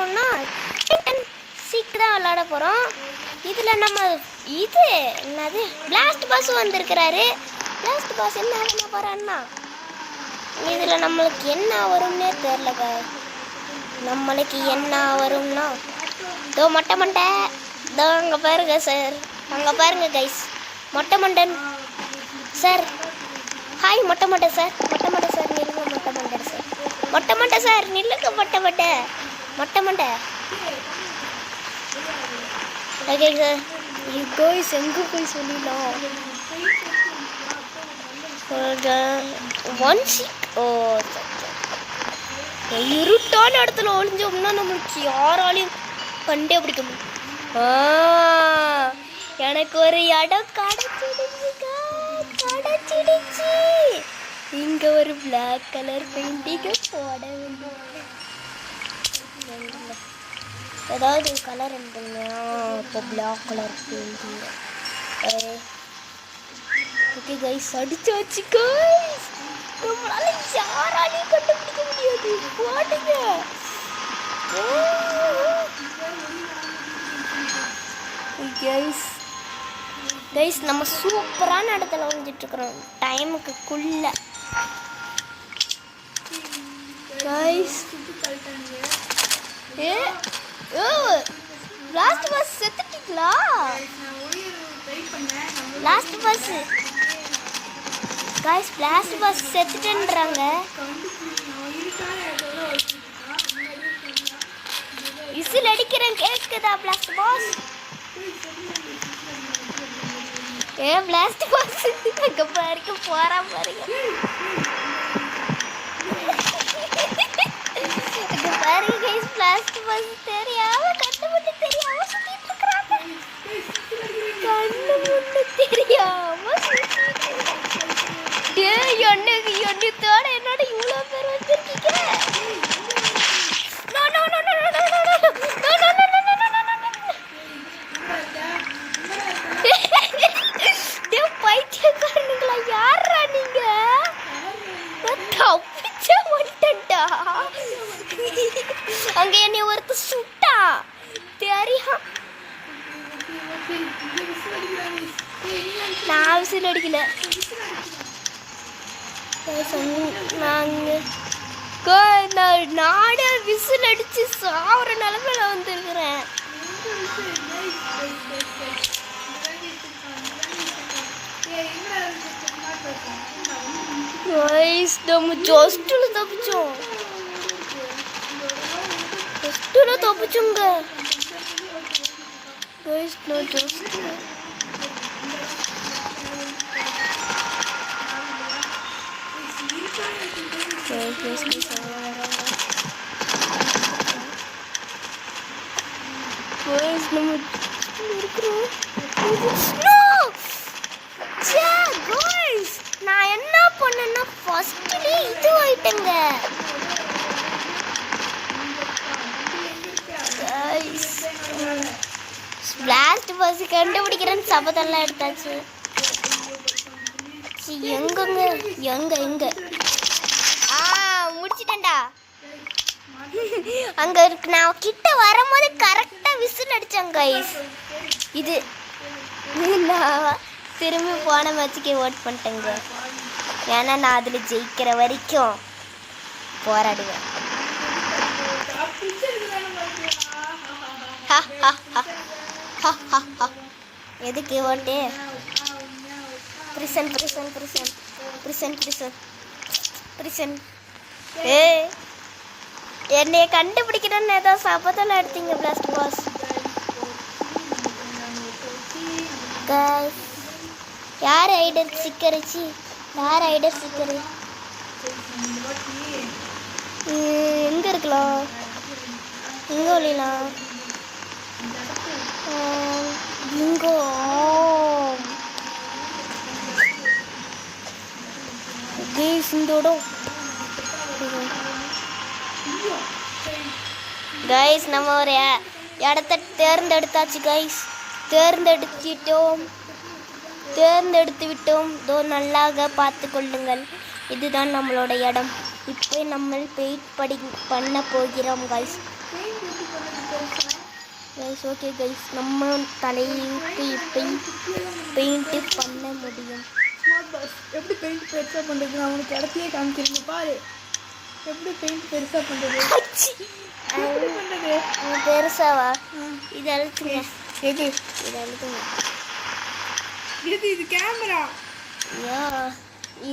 போகிறோம்னா சீக்கிரம் தான் விளாட போகிறோம். இதில் நம்ம இது என்னது பிளாஸ்ட் பாஸ் வந்திருக்கிறாரு. பிளாஸ்ட் பாஸ் என்ன பண்ண போகிறான்னா இதில் நம்மளுக்கு என்ன வரும்னே தெரிலங்க. நம்மளுக்கு என்ன வரும்னா இதோ மொட்டை மண்டை இதோ அங்கே பாருங்க சார், அங்கே பாருங்க கைஸ் மொட்டை மண்டன் சார். ஹாய் மொட்டை மண்டை சார், மொட்டை மண்டை சார் நில்லுங்க, மொட்டை மண்டை சார், மொட்டை மண்டை சார் நில்லுங்க, மொட்டை மண்டை மொட்டை மண்டை. ஓகே சார் கைஸ் எங்கே போய் சொல்லிடலாம். ஒன் சீட் இருட்டான இடத்துல ஒளிஞ்சோம்னா நம்மளுக்கு யாராலையும் கண்டே பிடிக்க முடியும். எனக்கு ஒரு இடம் கிடைச்சிடுச்சு. இங்கே ஒரு பிளாக் கலர் பெயிண்டிங்க போட வேண்டிய ஏதாவது கலர் இருந்துங்க. இப்போ பிளாக் கலர் பெயிண்டிங்க. ஓகே கைஸ் அடிச்சாச்சு கைஸ். நம்மளால யாராலையும் கண்டுபிடிக்க முடியாது. போடுங்க கைஸ். கைஸ் நம்ம சூப்பரான இடத்துல வந்துட்டு இருக்கிறோம் டைமுக்குள்ள. கைஸ் லாஸ்ட் பஸ் செத்துட்டீங்களா? Last bus guys last bus செத்துட்டேன்றாங்க. விசில் அடிக்கிறேன் கேட்குதா பிளாஸ்ட் பாஸ்? பிளாஸ்ட் பாஸ் அங்கே பாருங்க போறா பாருங்க. அங்கே பாருங்க கைஸ் பிளாஸ்ட் பாஸ் தெரியாம கண்ணு முன்னு தெரியாம சுத்திட்டு இருக்கிறாங்க. கண்ணு முன்னு தெரியாம என்னத்தோட என்னோட இவ்வளோ பேர் வச்சிருக்கீங்க. பைத்தியக்காரனுங்களா யாரா நீங்க? தப்பிச்ச வந்துட்டா. அங்க என்னை ஒருத்த சுட்டா தெரியும். நான் விசில் அடிக்கல. நானே விசில் அடிச்சு சாவர நிலைமையில வந்துருக்கிறேன். நம்ம ஜஸ்ட்ல தப்பிச்சோம், ஜஸ்ட்ல தப்பிச்சோங்க. நான் என்ன பண்ணேன்னா ஃபர்ஸ்ட்லயே இது ஆயிட்டேங்க. பிளாஸ்ட் பஸ் கண்டுபிடிக்கிறேன்னு சபதெல்லாம் எடுத்தாச்சு. எங்கங்க எங்க எங்க முடிச்சிட்டேன்டா. அங்க இருக்கு. நான் கிட்ட வரும்போது கரெக்டா விசில் அடிச்சேன் கைஸ். இது நான் திரும்பி போன மேட்சுக்கே ஓட் பண்ணிட்டேங்க. ஏன்னா நான் அதுல ஜெயிக்கிற வரைக்கும் போராடுவேன். எதுக்கு ஓட்டு? Prison prison prison prison prison prison. என்னைய கண்டுபிடிக்கணும்னு ஏதோ சபதெல்லாம் எடுத்தீங்க பிளாஸ்ட் பாஸ். யார் ஐடர் சிக்கரிச்சு? யார் ஐடர் சிக்கரு? எங்க இருக்கலாம்? எங்க ஒழிலாம்? இங்கோ இந்த கைஸ் நம்ம ஒரு இடத்த தேர்ந்தெடுத்தாச்சு கைஸ். தேர்ந்தெடுத்து விட்டோம். இதோ நல்லாக பார்த்து கொள்ளுங்கள். இதுதான் நம்மளோட இடம். இப்போ நம்ம பெயிண்ட் பண்ண போகிறோம் கைஸ். கைஸ் ஓகே கைஸ் நம்ம தலைக்கு பெயிண்ட் பண்ண முடியும். ஸ்மார்ட் பாஸ் எப்படி பெயிண்ட் பெருசாக பண்ணுறது? நான் உனக்கு இடத்தையே காமிக்கிறீங்க பாரு. எப்படி பெயிண்ட் பெருசாக பண்ணுறது? எப்படி பண்ணுறது? பெருசாவா? இது அழுத்துங்க. எது இது அழுத்துங்க. இது கேமரா. ஐயோ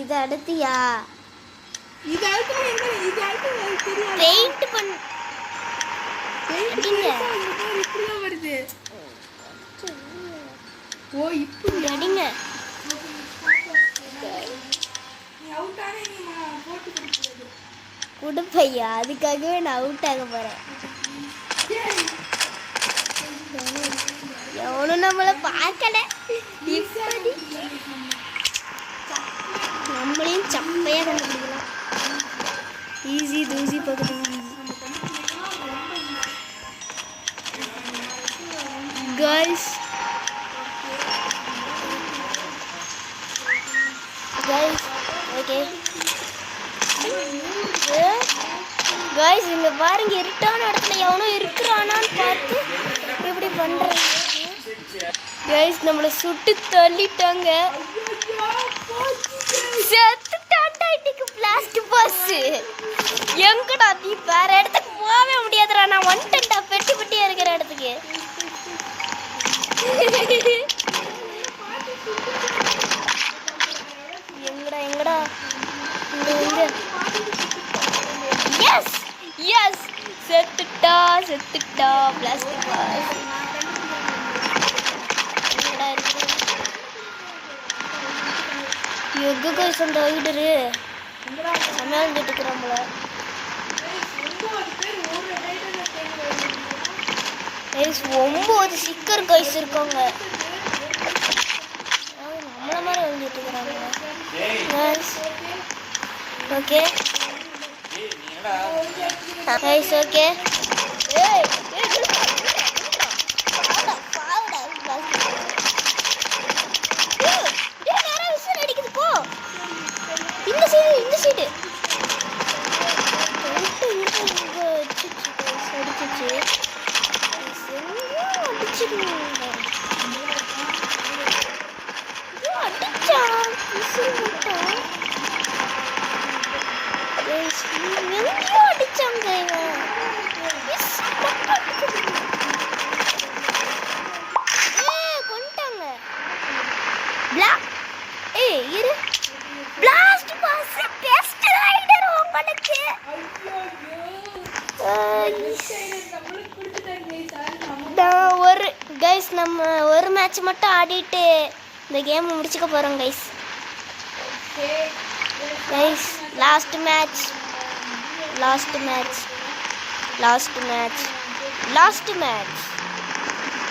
இது அடுத்தியா? இது அழுத்துனா என்ன? இது அழுத்துனா எனக்கு தெரியாது. பெயிண்ட் பண்ண பெயிண்ட் இப்படிதான் வருது. ஓ இப்படி அடிங்க. குடுப்பையா, அதுக்காகவே நான் அவுட் ஆக போறேன். எவனும் நம்மளை பார்க்கல. நம்மளையும் சப்பையா கண்டுபிடிக்கலாம். ஈஸி தூசி பகுதி guys ஓகே guys இங்க பாருங்க, இருட்டான இடத்துல எவனும் இருக்கிறானான்னு பார்த்து எப்படி பண்றாங்க. guys நம்மள சுட்டு தள்ளிட்டாங்க. செத்து டாட்டாய்டிக்கு பிளாஸ்ட் பாஸ். எங்கடா நீ? வேற இடத்துக்கு போகவே முடியாதுடா. நான் வந்துட்டேன்டா பெட்டி பெட்டியா இருக்கிற இடத்துக்கு. எங்கடா இங்க எஸ் எஸ் செத்துட்டா பிளாஸ்டிக் பாஸ். எங்கடா இருக்கு? எங்க கைஸ் அந்த ஐடரு சமையல் இருக்கிறோம்ல. கைஸ் 9 ஸ்டிக்கர் கைஸ் இருக்காங்க. நம்மள மாதிரி வந்துட்டு இருக்கிறாங்க. Okay guys okay. அடிக்குது போ. இந்த சைடு நம்ம ஒரு மேட்ச் மட்டும் ஆடிட்டு இந்த கேம் முடிச்சுக்க போறோம் guys. Last match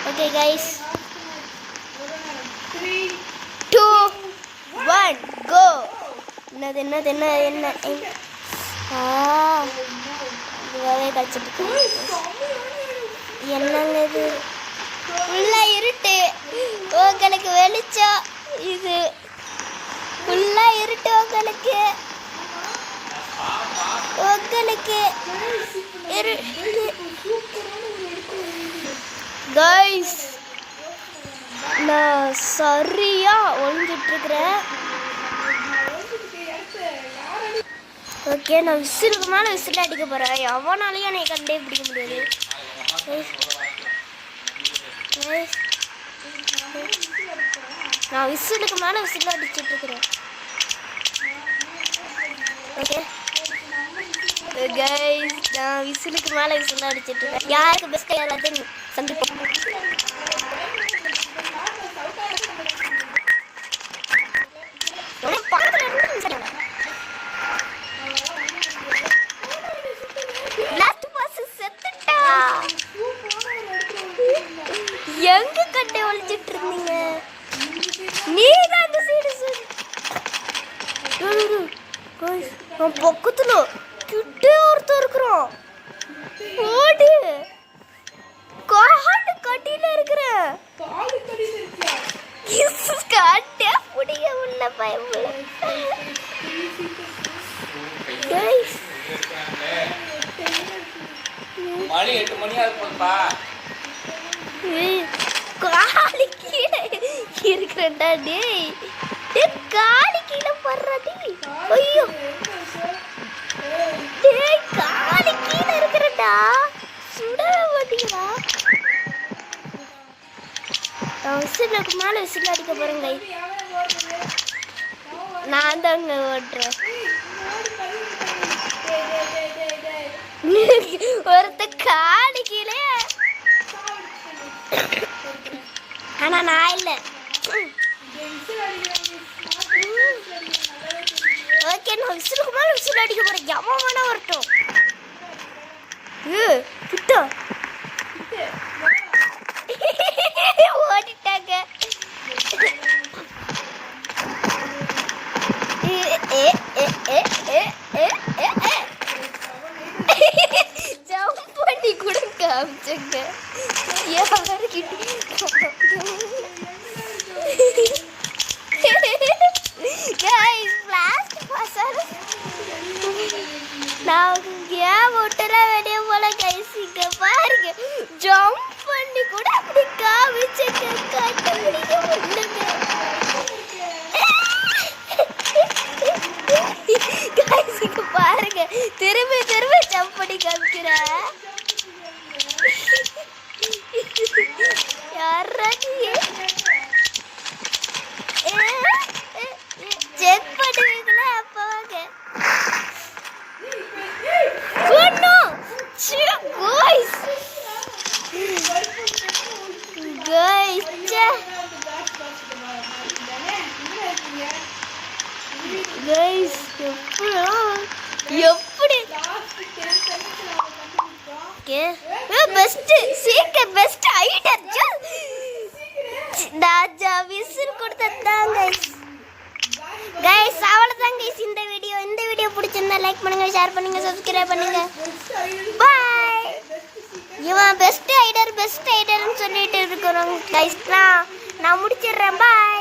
okay guys 3 2 1 கோ. என்ன இதுவே கழிச்சிட்டு என்னங்க இது? ஃபுல்லா இருட்டு, உங்களுக்கு வெளிச்சம். இது ஃபுல்லா இருட்டு, உங்களுக்கு கைஸ் நான் சரியா ஒழிஞ்சிட்டு இருக்கிறேன். ஓகே நான் விசிலுக்கு மேலே விசில் அடிக்க போகிறேன். எவனாலையும் என்னை கண்டே பிடிக்க முடியாது. நான் விசிலுக்கு மேலே விசில் அடிச்சுட்டு இருக்கிறேன். ஓகே கைஸ் நான் விசிலுக்கு மேலே விசில் அடிச்சுட்டு இருக்கேன். யாருக்கு பெஸ்ட் யாராவது சந்திப்போம். எங்க கட்டை ஒழிச்சிட்டு இருந்தீங்க? நீதான் அந்த சைடு பக்கத்துல கிட்டே ஒருத்தர் இருக்கிறோம். ஓடு காடு கட்டில இருக்கிற காட்டே புடிய உள்ள பயமுள்ள. மணி 8 மணியா இருக்கும்பா. ஏய், காலி கீழே இருக்கிறேன்டா டேய். டேய் காலி கீழே போடுறா டேய். ஐயோ டேய் காலி கீழே இருக்கிறேன்டா. சுடவே மாட்டீங்களா? நான் விசிலுக்கு மேலே விசில் அடிக்க போறேன் கை. நான் தாங்க ஓட்டுறேன். ஒருத்த காலி கீழே. ஆனா நான் இல்லை. ஓகே நான் விசிலுக்கு மேலே விசில் அடிக்க போறேன். எம்மா வேணா வரட்டும். கிட்ட ஓடிட்டாங்க. ஜம்ப் பண்ணி கூட காமிச்சங்க. நான் ஏன் விட்டுலாம் வெளியே போல கைஸ். இங்க பாருங்க ஜம்ப் பண்ணி கூட அப்படி காமிச்சங்க. காட்ட முடிய முடியல கைஸ். இங்க பாருங்க திரும்ப திரும்ப ஜம்ப் பண்ணி காமிக்கிறேன். யாராச்சு செக் பண்ணுவீங்களா? அப்போ வாங்க. எப்படி பெஸ்ட் சீக்கிரம் பெஸ்ட் ஐடியா ராஜா விசில் கொடுத்ததாங்க கைஸ். அவ்வளோதான் கைஸ் இந்த வீடியோ பிடிச்சிருந்தா லைக் பண்ணுங்க, ஷேர் பண்ணுங்க, சப்ஸ்கிரைப் பண்ணுங்க. பாய். இவன் பெஸ்ட் ஐடர்னு சொல்லிட்டு இருக்கிறோம் கைஸ். நான் முடிச்சிடுறேன். பாய்.